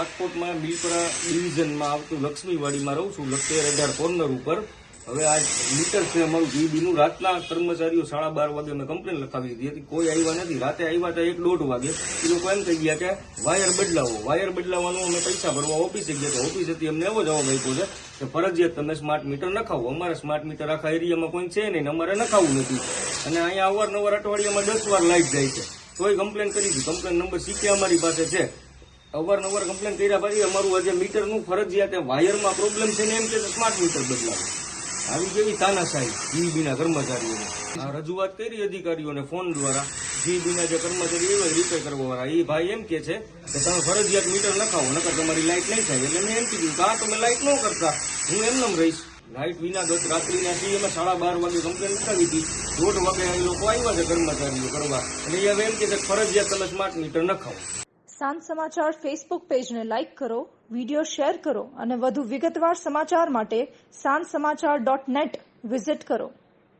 રાજકોટમાં બીલપરા ડિવિઝનમાં આવતું લક્ષ્મીવાડીમાં રહું છું, લખતર 18 કોર્નર ઉપર. હવે આ મીટર છે અમારું જીબીનું. રાતના કર્મચારીઓ 12:30 વાગે મેં કમ્પ્લેન લખાવી દીધી હતી, કોઈ આવ્યા નથી. રાતે આવ્યા હતા 1-1:30 વાગે. એ લોકો એમ કહી ગયા કે વાયર બદલાવો. વાયર બદલાવાનું અમે પૈસા ભરવા ઓફિસે ગયા તો ઓફિસેથી અમને એવો જવાબ આપ્યો છે કે ફરજિયાત તમે સ્માર્ટ મીટર નખાવો. અમારે સ્માર્ટ મીટર આખા એરિયામાં કોઈ છે નહીં, અમારે નખાવું નથી. અને અહીંયા અવારનવાર અઠવાડિયામાં 10 વાર લાઈટ જાય છે. તોય કમ્પ્લેન કરી હતી. કમ્પ્લેન નંબર સીકે અમારી પાસે છે. અવારનવાર કમ્પ્લેન કર્યા પછી અમારું આજે મીટરનું ફરજિયાત વાયરમાં પ્રોબ્લેમ છે ને એમ કે સ્માર્ટ મીટર બદલાવો. આવી કેવી તાનાશાહી જીબીના કર્મચારીઓને. આ રજૂઆત કરી અધિકારીઓને ફોન દ્વારા. જીબીના જે કર્મચારી એવા રિપેર કરવાવાળા એ ભાઈ એમ કે છે કે તમે ફરજિયાત મીટર નખાવો, નકર તમારી લાઇટ નહીં થાય. એટલે મેં એમ કીધું કે તમે લાઇટ ન કરતા, હું એમનેમ રહીશ. લાઇટ વિના ગત રાત્રિના સીએમાં 12:30 વાગે કમ્પ્લેન લખાવી હતી. 1:30 વાગે એ લોકો આવ્યા છે કર્મચારીઓ કરવા. એટલે હવે એમ કે છે ફરજિયાત તમે સ્માર્ટ મીટર નખાવો. સાંજ સમાચાર ફેસબુક પેજને લાઇક કરો, વિડીયો શેર કરો અને વધુ વિગતવાર સમાચાર માટે sanssamachar.net વિઝિટ કરો.